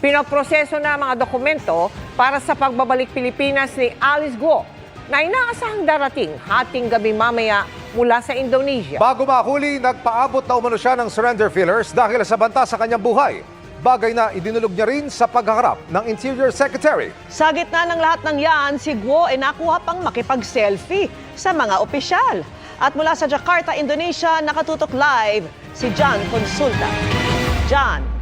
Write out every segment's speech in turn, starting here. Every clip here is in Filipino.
Pinoproseso na mga dokumento para sa pagbabalik Pilipinas ni Alice Guo na inaasahang darating hating gabi mamaya mula sa Indonesia. Bago mahuli, nagpaabot na umano siya ng surrender fillers dahil sa banta sa kanyang buhay. Bagay na idinulog niya rin sa paghaharap ng Interior Secretary. Sa gitna ng lahat ng yan, si Guo ay nakuha pang makipag-selfie sa mga opisyal. At mula sa Jakarta, Indonesia, nakatutok live si John Consulta. John.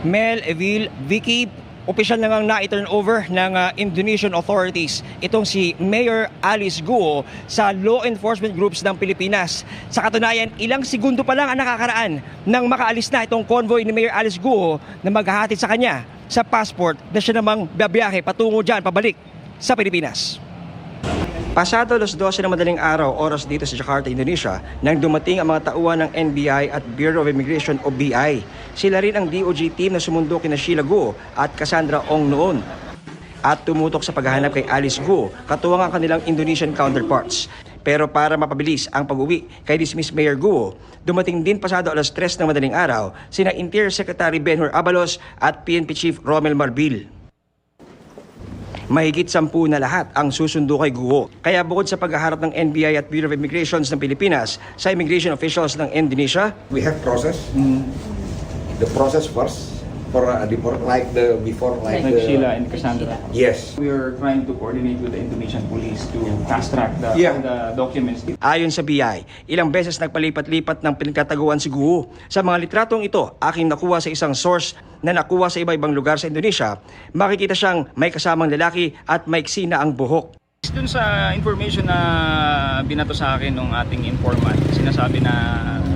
Mel, Evil, Vicky, opisyal na ngang na-turn over ng Indonesian authorities itong si Mayor Alice Guo sa law enforcement groups ng Pilipinas. Sa katunayan, ilang segundo pa lang ang nakakaraan nang makaalis na itong convoy ni Mayor Alice Guo na maghahatid sa kanya sa passport na siya namang babiyahe patungo dyan, pabalik sa Pilipinas. Pasado alas 12 ng madaling araw, oras dito sa Jakarta, Indonesia, nang dumating ang mga tauhan ng NBI at Bureau of Immigration o BI. Sila rin ang DOJ team na sumundo kina Sheila Guo at Cassandra Ong noon. At tumutok sa paghahanap kay Alice Guo, katuwang ang kanilang Indonesian counterparts. Pero para mapabilis ang pag-uwi kay dismissed Mayor Guo, dumating din pasado alas 3 ng madaling araw sina Interior Secretary Benhur Abalos at PNP Chief Romel Marbil. Mahigit 10 na lahat ang susundo kay Guo. Kaya bukod sa paghaharap ng NBI at Bureau of Immigrations ng Pilipinas sa immigration officials ng Indonesia, we have process. The process first for like Sheila and Cassandra. Yes. We are trying to coordinate with the Indonesian police to fast track all the documents. ayon sa BI, ilang beses nagpalipat-lipat ng pinagtataguan si Guo. Sa mga litratong ito, aking nakuha sa isang source na nakuha sa iba-ibang lugar sa Indonesia, makikita siyang may kasamang lalaki at maiksi na ang buhok. Dun sa information na binato sa akin ng ating informant, sinasabi na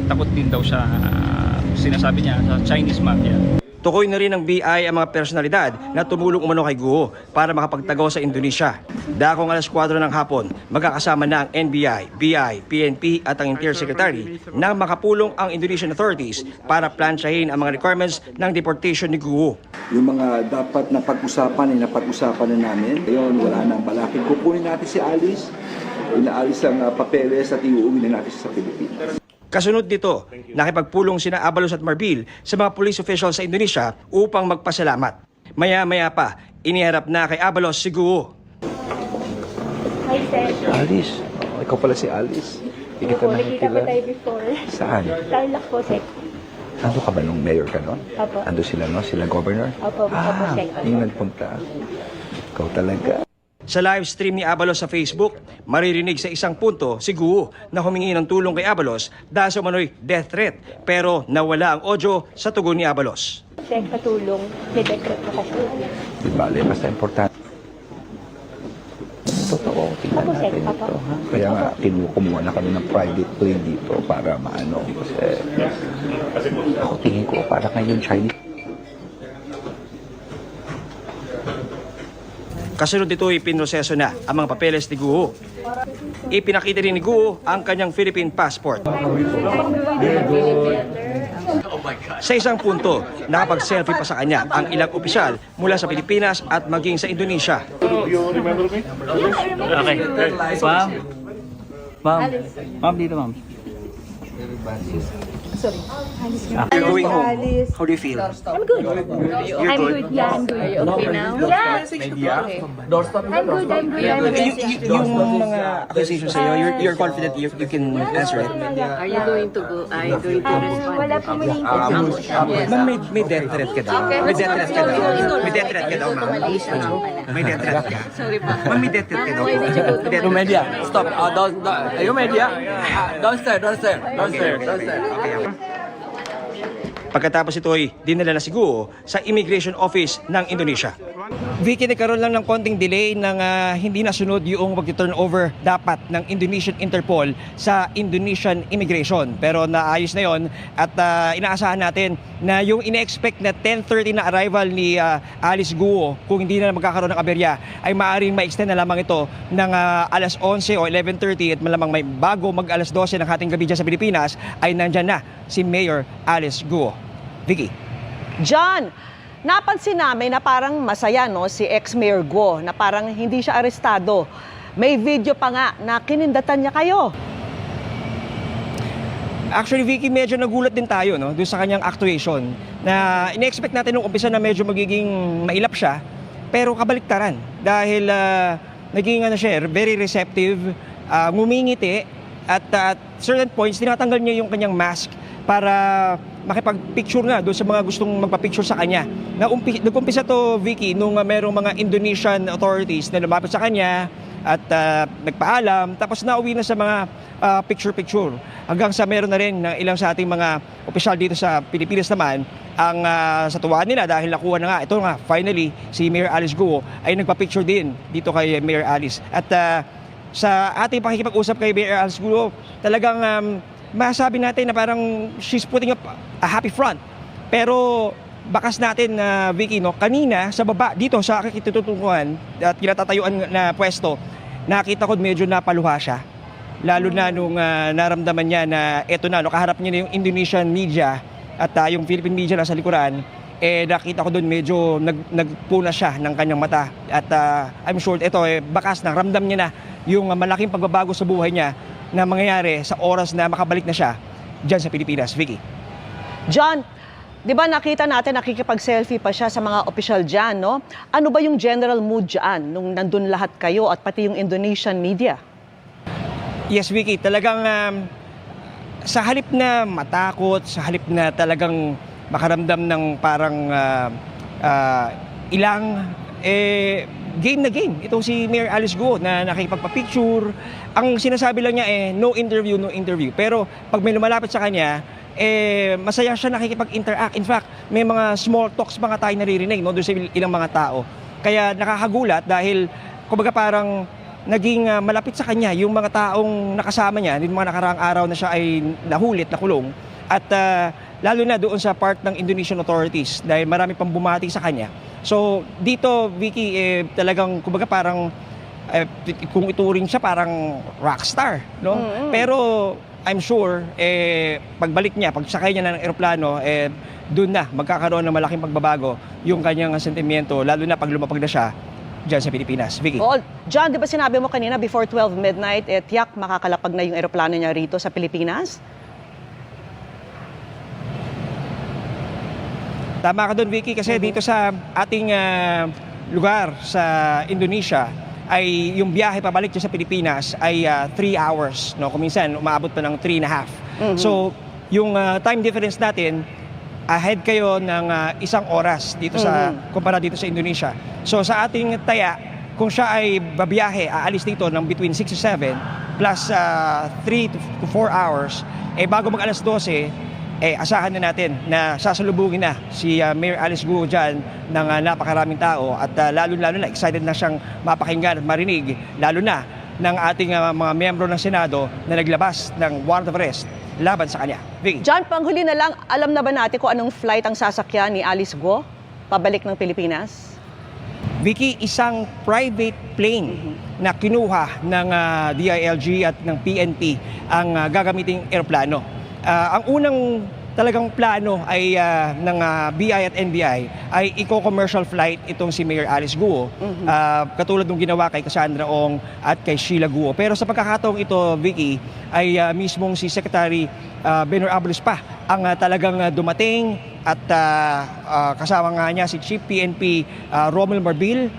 takot din daw siya, sinasabi niya, sa Chinese mafia. Tukoy na rin ng BI ang mga personalidad na tumulong umano kay Guo para makapagtagaw sa Indonesia. Dakong alas 4 ng hapon, magkakasama na ang NBI, BI, PNP at ang Interior Secretary na makapulong ang Indonesian authorities para plansyahin ang mga requirements ng deportation ni Guo. Yung mga dapat na pag-usapan ay napag-usapan na namin. Ngayon, wala nang balakid. Kukunin natin si Alice, inaalis ang papeles at iuwi na natin sa Pilipinas. Kasunod nito, nakipagpulong sina Abalos at Marbil sa mga police officials sa Indonesia upang magpasalamat. Maya-maya pa, iniharap na kay Abalos si Guo. Hi, sir. Alice, ikaw pala si Alice. Hindi kita Nakikita ko nakikita. tayo before. Saan? Tarlac po, sir. Ando ka ba nung mayor ka nun? Opo. Ando sila, no? Sila governor? Opo, sir. Yung nagpunta. Ikaw talaga. Sa live stream ni Abalos sa Facebook, maririnig sa isang punto si Guo na humingi ng tulong kay Abalos dahil sa umano'y death threat, pero nawala ang audio sa tugon ni Abalos. Sir, katulong. May decret po kasi. Di bale, basta importante. Totoo, tingnan Opo, sir. natin Opo. ito. Ha? Kaya nga, kumuha na kami ng private plane dito para maano. Kasi ako tingin ko, para ngayon Chinese. Kasunod nito ay pinroseso na ang mga papeles ni Guo. Ipinakita rin ni Guo ang kanyang Philippine passport. Sa isang punto, nakapag-selfie pa sa kanya ang ilang opisyal mula sa Pilipinas at maging sa Indonesia. You remember me? Okay. Ma'am. Ma'am, dito ma'am. You're going home. How do you feel? I'm good. I'm good. Yeah, I'm good. Are you okay now? Yeah. I'm good. Yung mga accusations sa'yo, you're confident you can answer it? Are you going to go? Are you going to respond? Wala po maling Ma'am, may death threat ka daw. May death threat ka daw. May death threat ka daw, ma'am. May death threat ka. Sorry pa. Ma'am, may death threat ka daw. You media, stop. You media, downstairs. Okay. Pagkatapos ito ay dinala na si Guo sa Immigration Office ng Indonesia. Vicky, nagkaroon lang ng konting delay ng hindi nasunod yung mag-turnover dapat ng Indonesian Interpol sa Indonesian Immigration. Pero naayos na yon at inaasahan natin na yung ine-expect na 10:30 na arrival ni Alice Guo, kung hindi na magkakaroon ng aberya, ay maaaring ma-extend na lamang ito ng alas 11 o 11:30 at malamang may bago mag-alas 12 ng hating gabi dyan sa Pilipinas ay nandyan na si Mayor Alice Guo. Vicky. John, napansin namin na parang masaya no, si ex-Mayor Guo na parang hindi siya arestado. May video pa nga na kinindatan niya kayo. Actually, Vicky, medyo nagulat din tayo no, doon sa kanyang actuation na ine-expect natin nung umpisa na medyo magiging mailap siya, pero kabaliktaran dahil naging very receptive, ngumingiti at at certain points tinatanggal niya yung kanyang mask para makipag-picture nga doon sa mga gustong magpa-picture sa kanya. Nag-umpisa to, Vicky, nung merong mga Indonesian authorities na lumapit sa kanya at nagpaalam, tapos nauwi na sa mga picture-picture. Hanggang sa meron na rin ng ilang sa ating mga opisyal dito sa Pilipinas naman, ang sa tuwaan nila dahil nakuha na nga, ito nga, finally, si Mayor Alice Guo ay nagpa-picture din dito kay Mayor Alice. At sa ating pakikipag-usap kay Mayor Alice Guo, talagang masabi natin na parang she's putting up a happy front. Pero bakas natin, Vicky, no, kanina sa baba dito sa aking kitututunguhan at kinatatayuan na pwesto, nakita ko medyo napaluha siya. Lalo na nung naramdaman niya na eto na, no, kaharap niya na yung Indonesian media at yung Philippine media nasa likuran, nakita ko doon medyo nagpuna siya ng kanyang mata. At I'm sure ito, bakas na, ramdam niya na yung malaking pagbabago sa buhay niya na mangyayari sa oras na makabalik na siya dyan sa Pilipinas. Vicky. John, di ba nakita natin nakikipag-selfie pa siya sa mga opisyal dyan, no? Ano ba yung general mood dyan nung nandun lahat kayo at pati yung Indonesian media? Yes, Vicky, talagang sa halip na matakot, sa halip na talagang makaramdam ng parang ilang, game na game. Itong si Mayor Alice Guo na nakikipagpa-picture. Ang sinasabi lang niya no interview, no interview. Pero pag may lumalapit sa kanya, masaya siya nakikipag-interact. In fact, may mga small talks mga tayo naririnig, no, doon sa ilang mga tao. Kaya nakakagulat dahil kumbaga parang naging malapit sa kanya yung mga taong nakasama niya, yung mga nakaraang araw na siya ay nahulit, nakulong. At lalo na doon sa part ng Indonesian authorities dahil marami pang bumati sa kanya. So dito, Vicky, talagang kumbaga parang kung ituring siya parang rockstar, no? Mm-hmm. Pero I'm sure pagbalik niya, pagsakay niya ng eroplano, doon na magkakaroon ng malaking pagbabago yung kanyang sentimiento, lalo na pag lumapag na siya dyan sa Pilipinas. Vicky. Oh, John, di ba sinabi mo kanina before 12 midnight, tiyak makakalapag na yung eroplano niya rito sa Pilipinas? Tama ka doon, Vicky, kasi dito sa ating lugar sa Indonesia ay yung biyahe pabalik dyan sa Pilipinas ay 3 hours. No? Kung minsan, umaabot pa ng 3.5. So, yung time difference natin, ahead kayo ng 1 oras dito sa kumpara dito sa Indonesia. So sa ating taya, kung siya ay babiyahe, aalis dito ng between 6 to 7 plus 3 to 4 hours, bago mag alas 12, asahan na natin na sasalubungin na si Mayor Alice Guo dyan ng napakaraming tao at lalo-lalo na excited na siyang mapakinggan at marinig, lalo na ng ating mga miyembro ng Senado na naglabas ng warrant of arrest laban sa kanya. Vicky. John, panghuli na lang, alam na ba natin kung anong flight ang sasakyan ni Alice Guo pabalik ng Pilipinas? Vicky, isang private plane na kinuha ng DILG at ng PNP ang gagamiting eroplano. Ang unang talagang plano ay ng BI at NBI ay eco-commercial flight itong si Mayor Alice Guo, katulad ng ginawa kay Cassandra Ong at kay Sheila Guo. Pero sa pagkakataong ito, Vicky, ay mismong si Secretary Benor Abalos pa ang talagang dumating at kasama nga niya si Chief PNP Romel Marbil.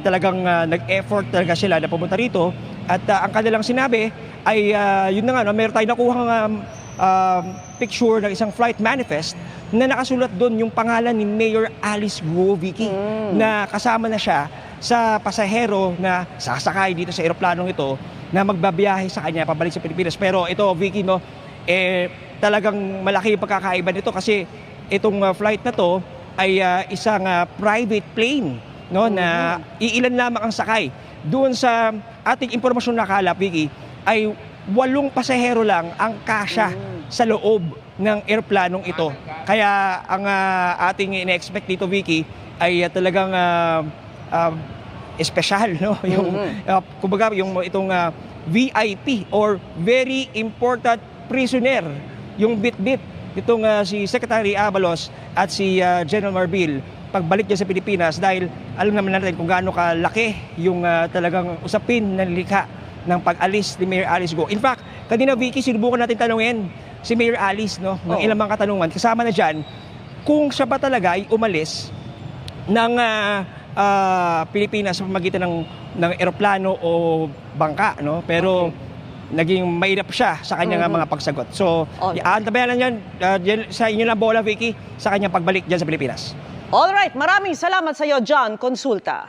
Talagang nag-effort talaga sila na pumunta rito at ang kanilang sinabi ay yun na nga, no, meron tayong nakuhang picture ng isang flight manifest na nakasulat doon yung pangalan ni Mayor Alice Guo, Vicky, na kasama na siya sa pasahero na sasakay dito sa eroplanong ito na magbabiyahe sa kanya pabalik sa Pilipinas. Pero ito, Vicky, no, talagang malaki yung pagkakaiba nito kasi itong flight na to ay isang private plane, no, na iilan lamang ang sakay. Doon sa ating impormasyon na kalap, Vicky, ay 8 pasahero lang ang kasya sa loob ng eroplanong ito. Kaya ang ating ina-expect dito, Vicky, ay talagang espesyal, no? Yung kumbaga yung itong VIP or very important prisoner, yung bit-bit itong si Secretary Abalos at si General Marbil pagbalik niya sa Pilipinas dahil alam naman natin kung gaano kalaki yung talagang usapin na likha ng pag-alis ni Mayor Alice Guo. In fact, kanina, Vicky, sinubukan natin tanungin si Mayor Alice, no, ng ilang mga katanungan. Kasama na dyan kung siya ba talaga ay umalis ng Pilipinas sa pamamagitan ng eroplano o bangka, no? Pero naging mahirap siya sa kanyang mga pagsagot. So, aantabayan lang yan sa inyo na bola, Vicky, sa kanyang pagbalik dyan sa Pilipinas. Alright, maraming salamat sa iyo, John Consulta.